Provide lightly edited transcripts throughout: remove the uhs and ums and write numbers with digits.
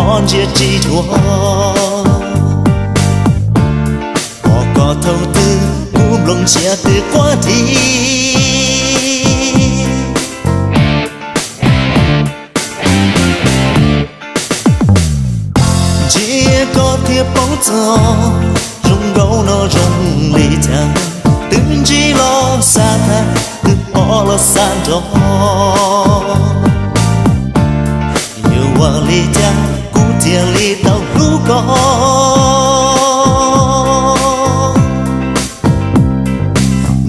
mòn chia chi thua có thâu tư buông lòng chia từ quá thi chia có thiệp bóng gió rung gấu nó rung lì thang từng chỉ lo xa tha từ bỏ lo xa đó nhiều qua lì thang cú tia lì tàu cú có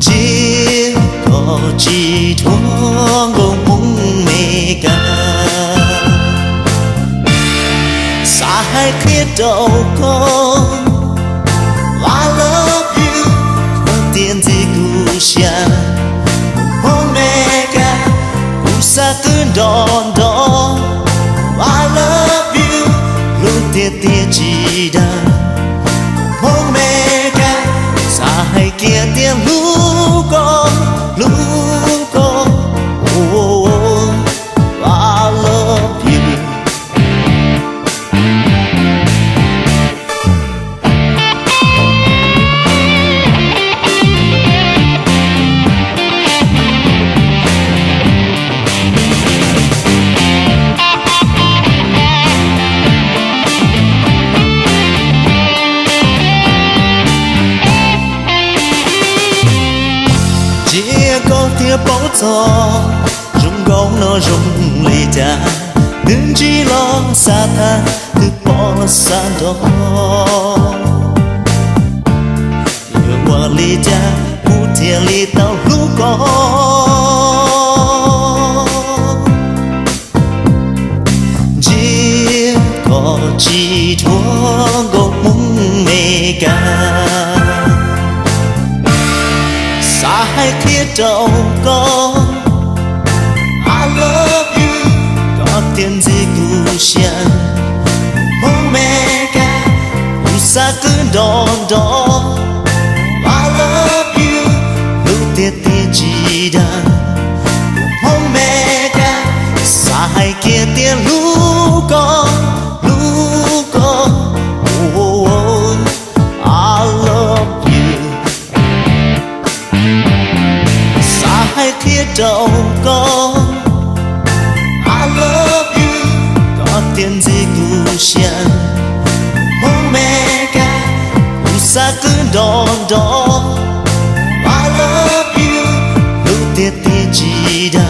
chỉ có chỉ thoáng gồng mung mê ca xa hai khía đầu con I love you không tiền gì cú xa Omega cú xa cứ đòn đó I love you luôn tiền tiền chỉ đa Omega xa hai kia tiền lú con oh, oh, oh. I love you có tia bóng gió rung gấu nó rung lì cha đừng chỉ lo xa tha từ bỏ xa đó yêu qua lì cha cú tia lì tao lú có chỉ có chỉ thoáng gốc mung mê ca xa hai khía đầu con I love you có tiền gì cú xa Omega cú xa cứ đòn đó I love you lưu tiền tiền chỉ đa Omega xa hai kia tiền lú con oh, oh, oh. I love you hai khía đầu con I love you có tiền gì cú xa Omega cú xa cứ đòn đó I love you lưu tiền tiền chỉ đa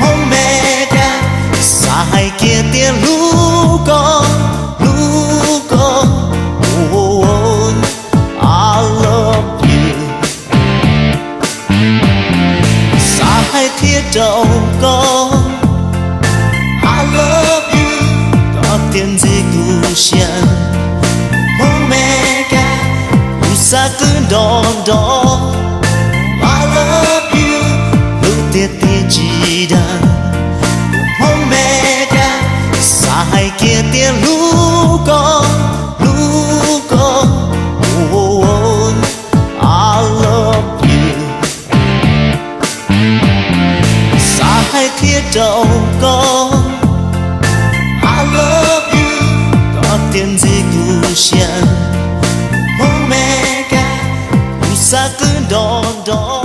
Omega xa hai kia tiền lú con oh, oh, oh. I love you hai khía đầu con I love you có tiền gì cú xa Omega cú xa cứ đòn đó I love you lưu tiền tiền chỉ đa Omega xa hai kia tiền lú con oh, oh, oh. I love you hai khía đầu con I love you có tiền gì cú xa Omega cú xa cứ đòn đó